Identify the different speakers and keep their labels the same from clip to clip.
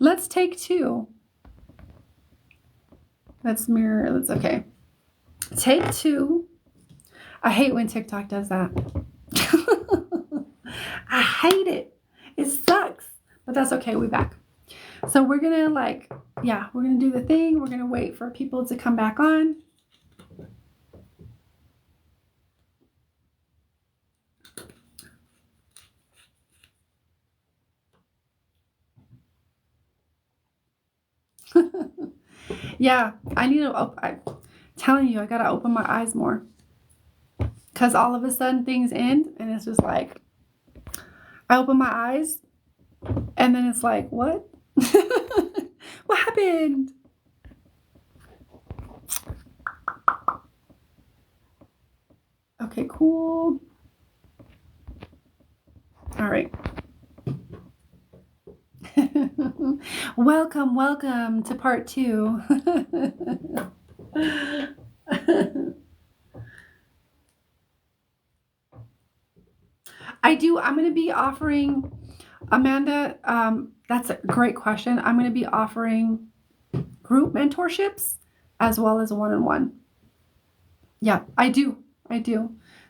Speaker 1: Let's take two. Let's mirror. Let's, okay. Take two. I hate when TikTok does that. I hate it. It sucks. But that's okay. We're back. So we're going to we're going to do the thing. We're going to wait for people to come back on. Yeah, I'm telling you, I got to open my eyes more. Because all of a sudden things end and it's just like, I open my eyes and then it's like, what? What happened? Okay, cool. All right. Welcome to part 2. I'm going to be offering, Amanda, that's a great question. I'm going to be offering group mentorships as well as one-on-one. Yeah, I do.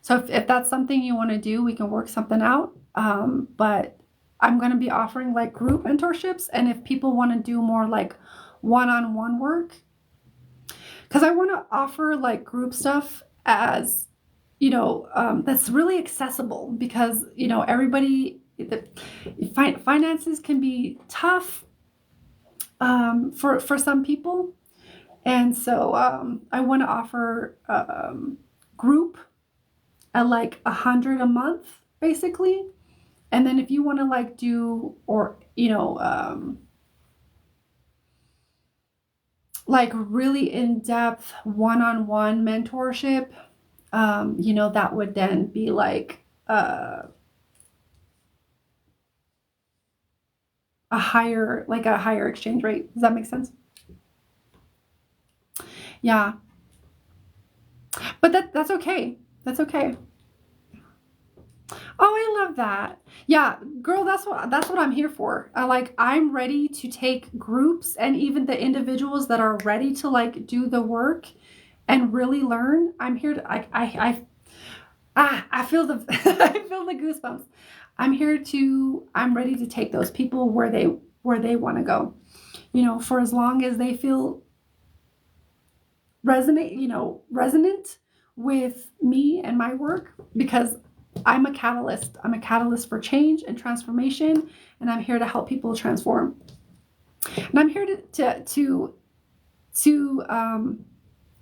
Speaker 1: So if that's something you want to do, we can work something out. But I'm going to be offering like group mentorships. And if people want to do more like one-on-one work, because I want to offer like group stuff as, that's really accessible because, everybody, finances can be tough for some people. And so I want to offer group at like $100 a month, basically. And then if you want to like do, or, like really in-depth one-on-one mentorship, that would then be like a higher exchange rate. Does that make sense? Yeah. But that's okay. That's okay. Oh, I love that. Yeah, girl, that's what I'm here for. I'm ready to take groups and even the individuals that are ready to like do the work and really learn. I'm here to I feel the I feel the goosebumps. I'm ready to take those people where they want to go. For as long as they feel resonant with me and my work, because I'm a catalyst. I'm a catalyst for change and transformation, and I'm here to help people transform. And I'm here to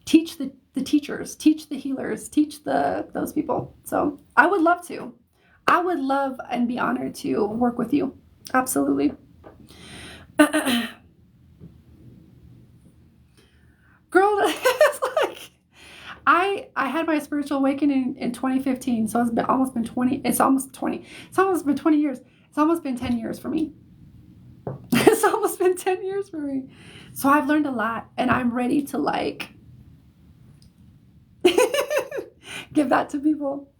Speaker 1: teach the teachers, teach the healers, teach those people. So I would love and be honored to work with you. Absolutely. Girl, it's like I had my spiritual awakening in 2015, so it's almost been 20 years. It's almost been 10 years for me. It's almost been 10 years for me. So I've learned a lot, and I'm ready to like give that to people.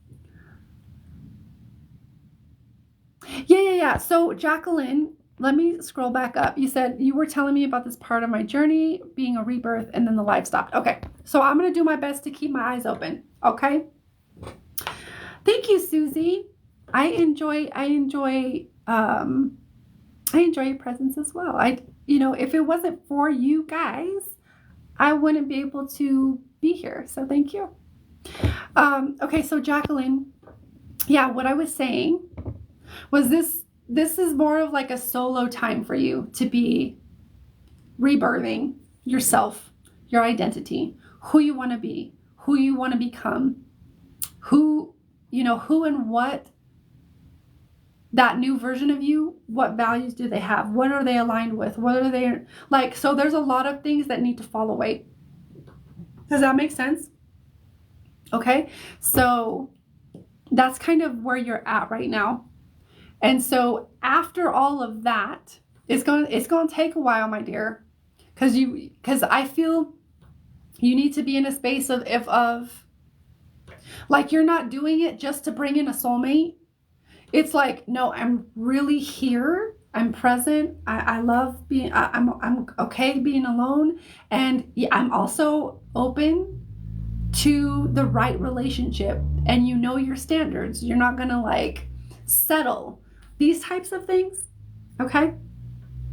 Speaker 1: Yeah. So Jacqueline, let me scroll back up. You said you were telling me about this part of my journey being a rebirth, and then the life stopped. Okay. So I'm going to do my best to keep my eyes open. Okay. Thank you, Susie. I enjoy your presence as well. If it wasn't for you guys, I wouldn't be able to be here. So thank you. Okay. So Jacqueline, yeah, what I was saying was this is more of like a solo time for you to be rebirthing yourself, your identity, who you want to be, who you want to become, who and what that new version of you, what values do they have? What are they aligned with? What are they like? So there's a lot of things that need to fall away. Does that make sense? Okay. So that's kind of where you're at right now. And so after all of that, it's going to take a while, my dear, because I feel you need to be in a space of like, you're not doing it just to bring in a soulmate. It's like, no, I'm really here. I'm present. I love being, I'm okay being alone. And yeah, I'm also open to the right relationship, and you know your standards. You're not going to like settle these types of things. Okay.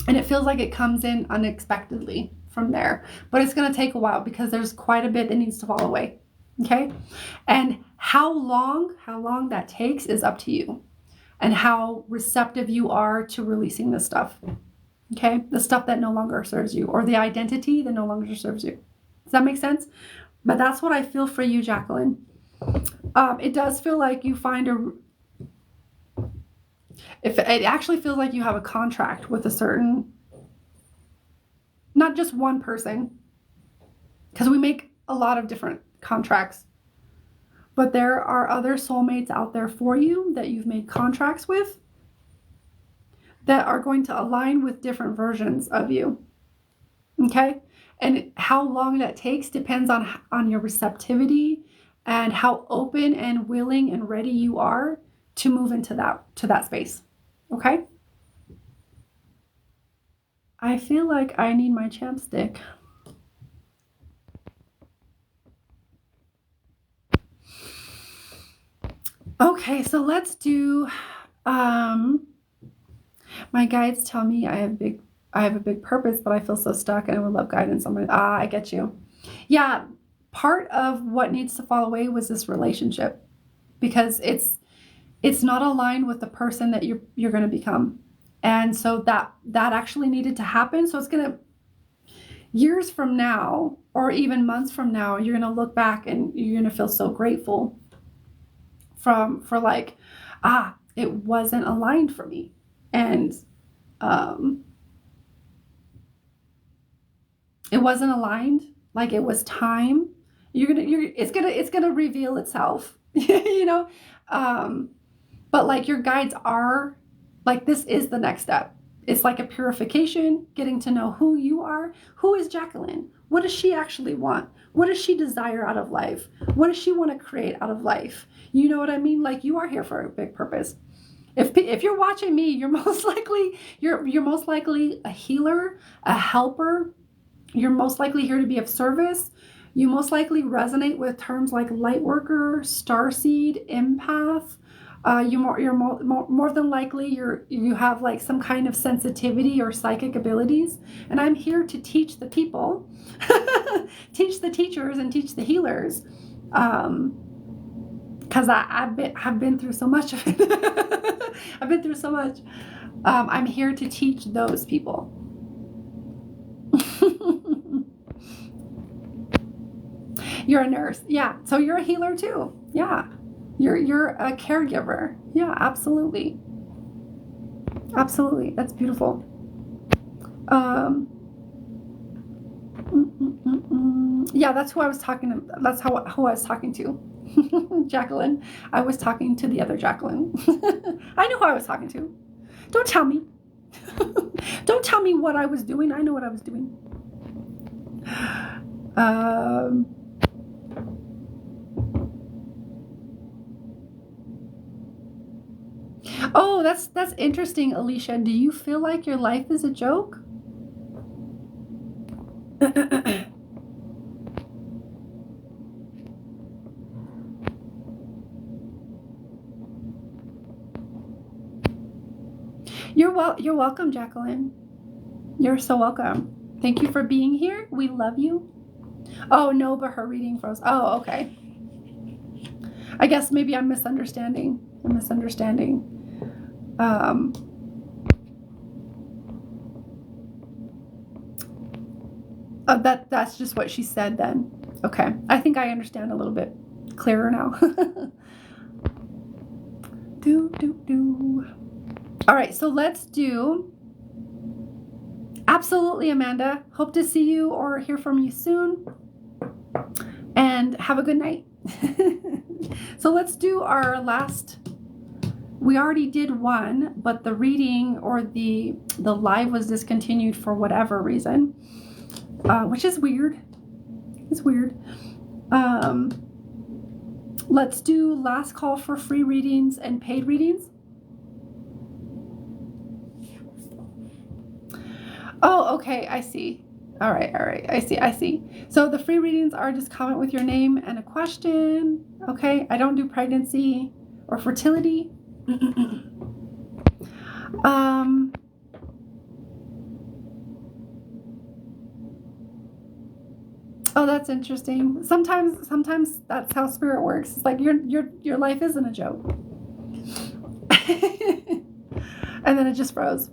Speaker 1: And it feels like it comes in unexpectedly from there, but it's going to take a while because there's quite a bit that needs to fall away. Okay. And how long that takes is up to you, and how receptive you are to releasing this stuff. Okay. The stuff that no longer serves you, or the identity that no longer serves you. Does that make sense? But that's what I feel for you, Jacqueline. It does feel like you find if it actually feels like you have a contract with a certain, not just one person, because we make a lot of different contracts, but there are other soulmates out there for you that you've made contracts with that are going to align with different versions of you. Okay. And how long that takes depends on your receptivity and how open and willing and ready you are to move into that space. Okay. I feel like I need my chapstick. Okay, so let's do, my guides tell me I have a big purpose, but I feel so stuck and I would love guidance on I get you. Yeah, part of what needs to fall away was this relationship, because it's not aligned with the person that you're going to become. And so that actually needed to happen. So it's going to, years from now, or even months from now, you're going to look back and you're going to feel so grateful for like, it wasn't aligned for me. And it wasn't aligned. Like, it was time. It's gonna reveal itself, you know? But like, your guides are like, this is the next step. It's like a purification, getting to know who you are. Who is Jacqueline? What does she actually want? What does she desire out of life? What does she want to create out of life? You know what I mean? Like, you are here for a big purpose. If you're watching me, you're most likely a healer, a helper. You're most likely here to be of service. You most likely resonate with terms like light worker, starseed, empath. You're more than likely you have like some kind of sensitivity or psychic abilities, and I'm here to teach the people, teach the teachers, and teach the healers, because I've been through so much of it. I've been through so much. I'm here to teach those people. You're a nurse, yeah. So you're a healer too, yeah. You're a caregiver. Yeah, absolutely. Absolutely. That's beautiful. Yeah, that's who I was talking to. That's who I was talking to. Jacqueline. I was talking to the other Jacqueline. I knew who I was talking to. Don't tell me. Don't tell me what I was doing. I know what I was doing. Oh, that's interesting, Alicia. Do you feel like your life is a joke? You're welcome, Jacqueline. You're so welcome. Thank you for being here. We love you. Oh no, but her reading froze. Oh, okay. I guess maybe I'm misunderstanding. That's just what she said then. Okay. I think I understand a little bit clearer now. All right, so let's do. Absolutely, Amanda. Hope to see you or hear from you soon. And have a good night. So let's do our last. We already did one, but the reading or the live was discontinued for whatever reason, which is weird. It's weird. Let's do last call for free readings and paid readings. Oh, okay. I see. All right. All right. I see. So the free readings are just comment with your name and a question. Okay. I don't do pregnancy or fertility. Oh, that's interesting. Sometimes that's how spirit works. It's like your life isn't a joke. And then it just froze.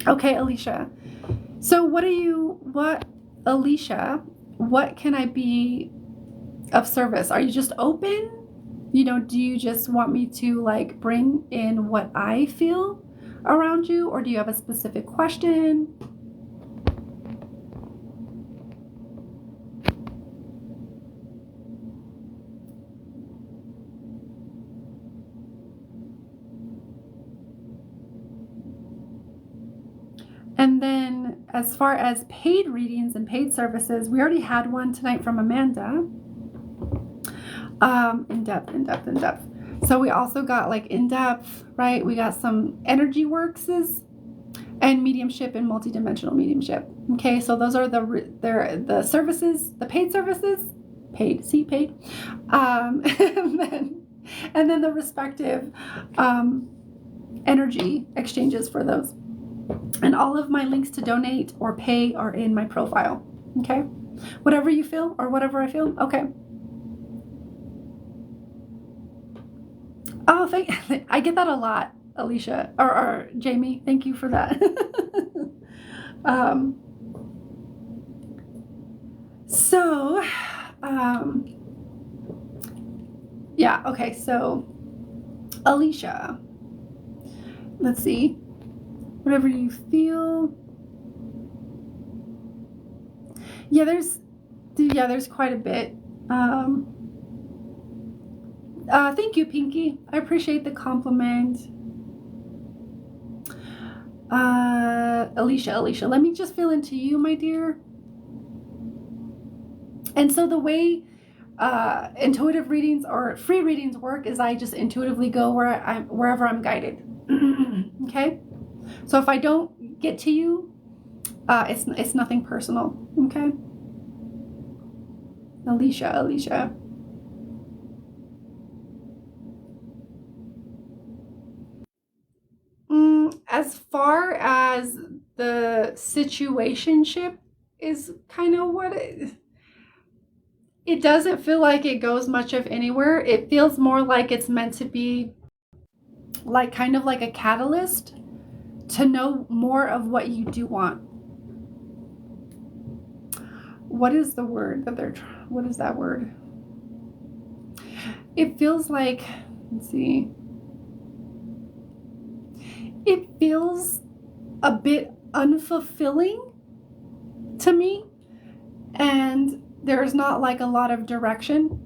Speaker 1: Okay, Alicia. So Alicia, what can I be of service? Are you just open? Do you just want me to like bring in what I feel around you, or do you have a specific question? And then as far as paid readings and paid services, we already had one tonight from Amanda. In depth. So we also got like in depth, right? We got some energy workses and mediumship and multidimensional mediumship. Okay, so those are the services, the paid services, paid. And then the respective energy exchanges for those. And all of my links to donate or pay are in my profile. Okay, whatever you feel or whatever I feel. Okay. Oh, I get that a lot, Alicia or Jamie. Thank you for that. Yeah, okay, so Alicia, let's see, whatever you feel. Yeah, there's quite a bit. Thank you, Pinky. I appreciate the compliment. Alicia, let me just feel into you, my dear. And so the way intuitive readings or free readings work is I just intuitively go wherever I'm guided. Okay? So if I don't get to you, it's nothing personal. Okay? Alicia. As far as the situationship is kind of what it doesn't feel like it goes much of anywhere. It feels more like it's meant to be like kind of like a catalyst to know more of what you do want. What is the word that what is that word? It feels like, let's see. It feels a bit unfulfilling to me, and there's not like a lot of direction.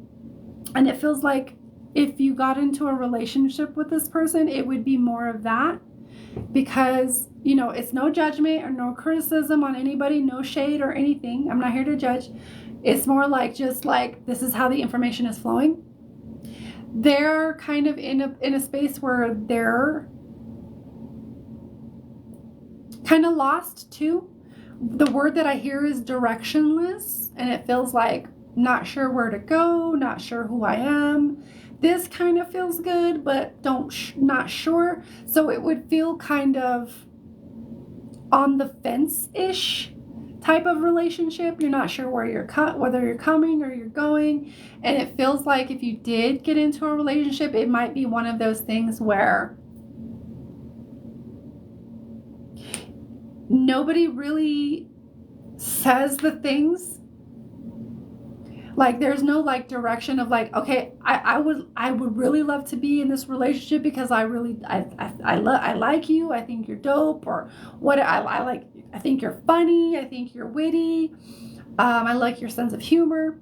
Speaker 1: And it feels like if you got into a relationship with this person, it would be more of that, because it's no judgment or no criticism on anybody, no shade or anything. I'm not here to judge. It's more like just like this is how the information is flowing. They're kind of in a space where they're kind of lost too. The word that I hear is directionless, and it feels like not sure where to go, not sure who I am. This kind of feels good, but not sure. So it would feel kind of on the fence-ish type of relationship. You're not sure whether you're coming or you're going. And it feels like if you did get into a relationship, it might be one of those things where nobody really says the things. Like there's no like direction of like, okay, I would really love to be in this relationship because I like you. I think you're dope, or what I think you're funny. I think you're witty. I like your sense of humor.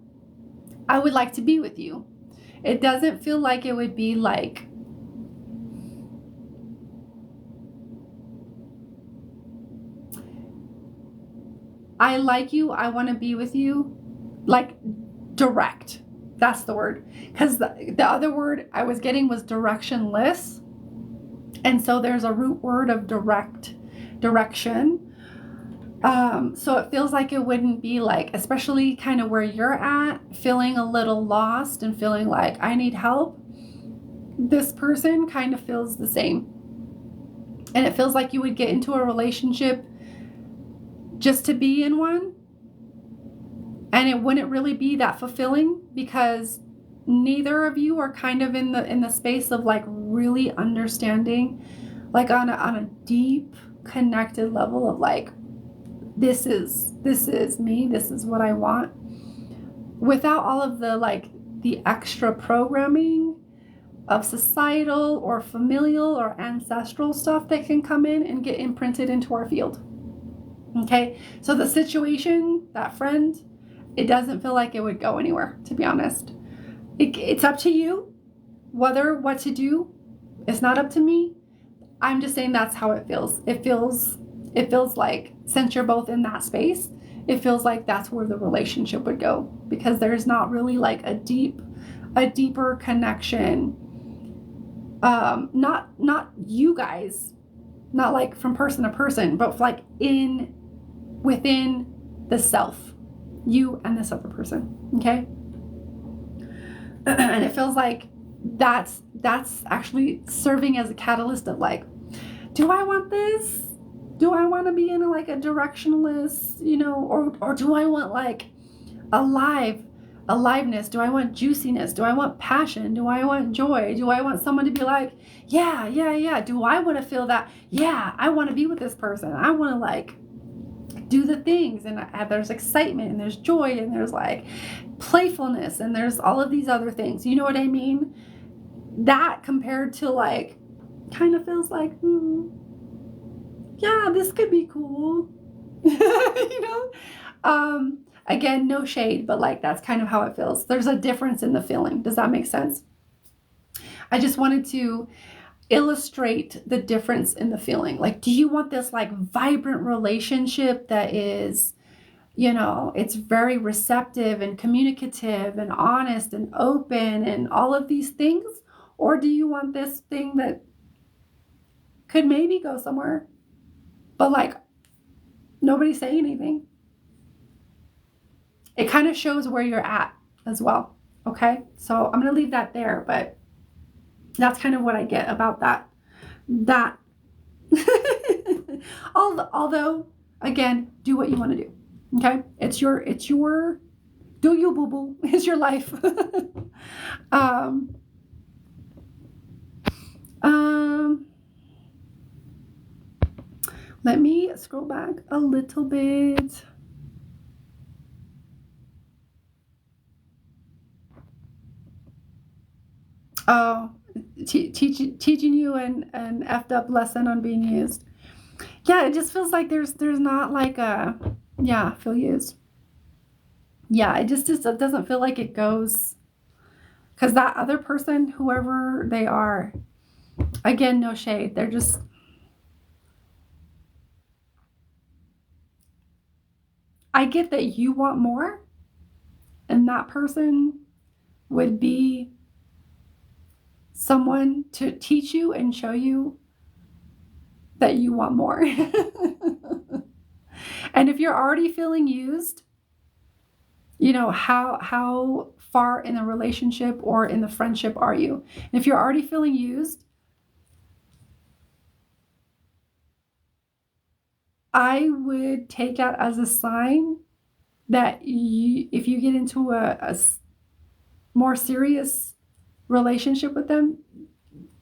Speaker 1: I would like to be with you. It doesn't feel like it would be like I like you, I want to be with you, like direct. That's the word. Because the other word I was getting was directionless. And so there's a root word of direction. So it feels like it wouldn't be like, especially kind of where you're at, feeling a little lost and feeling like I need help. This person kind of feels the same. And it feels like you would get into a relationship just to be in one. And it wouldn't really be that fulfilling because neither of you are kind of in the space of like really understanding, like on a deep connected level of like, this is me, this is what I want, without all of the like the extra programming of societal or familial or ancestral stuff that can come in and get imprinted into our field. Okay, so the situation, that friend, it doesn't feel like it would go anywhere, to be honest. It's up to you what to do. It's not up to me. I'm just saying that's how it feels. It feels like, since you're both in that space, it feels like that's where the relationship would go, because there's not really like a deeper connection. Not you guys, not like from person to person, but like within the self, you and this other person. Okay. And it feels like that's actually serving as a catalyst of like, do I want this? Do I want to be in like a directionless, or do I want like aliveness? Do I want juiciness? Do I want passion? Do I want joy? Do I want someone to be like, yeah. Do I want to feel that? Yeah, I want to be with this person. I want to like do the things, and there's excitement and there's joy and there's like playfulness and there's all of these other things. You know what I mean? That compared to like, kind of feels like, yeah, this could be cool. Again, no shade, but like that's kind of how it feels. There's a difference in the feeling. Does that make sense? I just wanted to illustrate the difference in the feeling. Like, do you want this like vibrant relationship that is, it's very receptive and communicative and honest and open and all of these things? Or do you want this thing that could maybe go somewhere, but like nobody say anything? It kind of shows where you're at as well. Okay. So I'm going to leave that there, but that's kind of what I get about that. Although again, do what you want to do. Okay. It's your, do you boo boo. It's your life. Let me scroll back a little bit. Oh, teaching you an effed up lesson on being used. Yeah, it just feels like there's not like feel used. Yeah, it just it doesn't feel like it goes, because that other person, whoever they are, again, no shade, they're just, I get that you want more, and that person would be someone to teach you and show you that you want more. And if you're already feeling used, how far in the relationship or in the friendship are you? And if you're already feeling used, I would take that as a sign that if you get into a more serious relationship with them,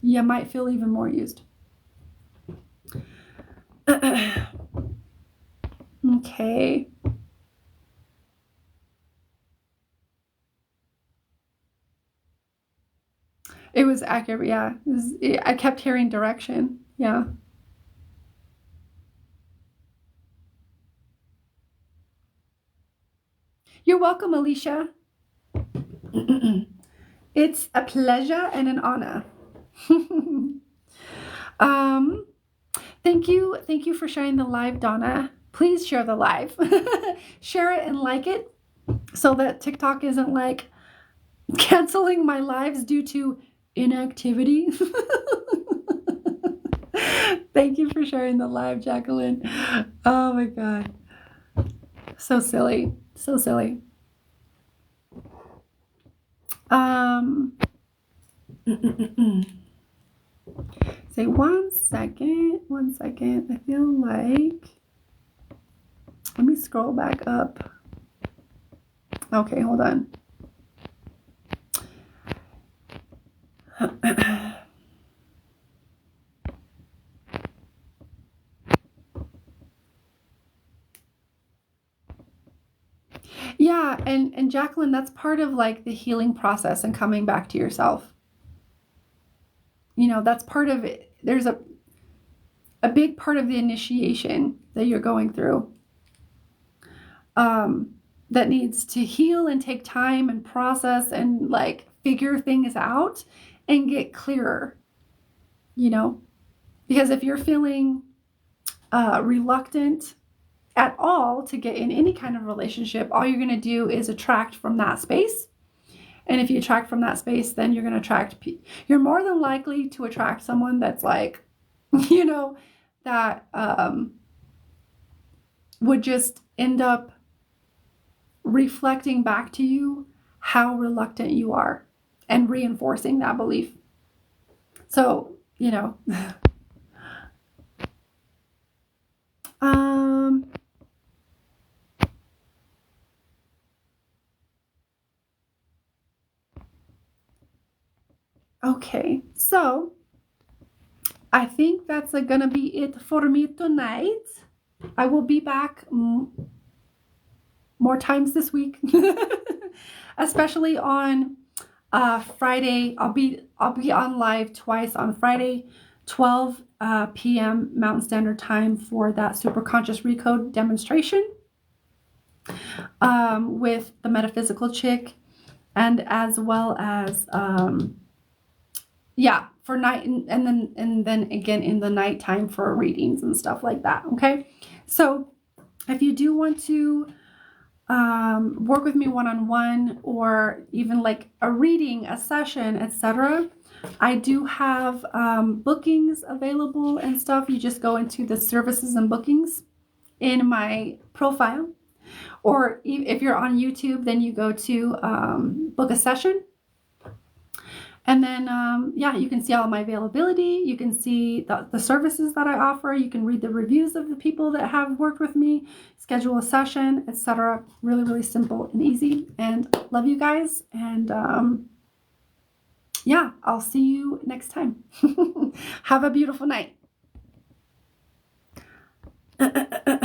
Speaker 1: you might feel even more used. Okay. It was accurate. Yeah. I kept hearing direction. Yeah. You're welcome, Alicia. It's a pleasure and an honor. Thank you for sharing the live, Donna. Please share the live. Share it and like it so that TikTok isn't like canceling my lives due to inactivity. Thank you for sharing the live, Jacqueline. Oh my God. So silly. So silly. Say 1 second. 1 second. I feel like. Let me scroll back up. Okay, hold on. Yeah, and Jacqueline, that's part of like the healing process and coming back to yourself. That's part of it. There's a big part of the initiation that you're going through that needs to heal and take time and process and like figure things out and get clearer, because if you're feeling reluctant at all to get in any kind of relationship, all you're going to do is attract from that space. And if you attract from that space, then you're going to attract, you're more than likely to attract someone that's like, that would just end up reflecting back to you how reluctant you are and reinforcing that belief. So, okay, so I think that's going to be it for me tonight. I will be back more times this week, especially on Friday. I'll be on live twice on Friday, 12 p.m. Mountain Standard Time for that Super Conscious Recode demonstration with the metaphysical chick, and as well as for night, and then again in the nighttime for readings and stuff like that. Okay, so if you do want to work with me one-on-one, or even like a reading, a session, etc., I do have bookings available and stuff. You just go into the services and bookings in my profile, or if you're on YouTube, then you go to book a session. And then, you can see all my availability. You can see the services that I offer. You can read the reviews of the people that have worked with me, schedule a session, etc. Really, really simple and easy. And love you guys. And I'll see you next time. Have a beautiful night.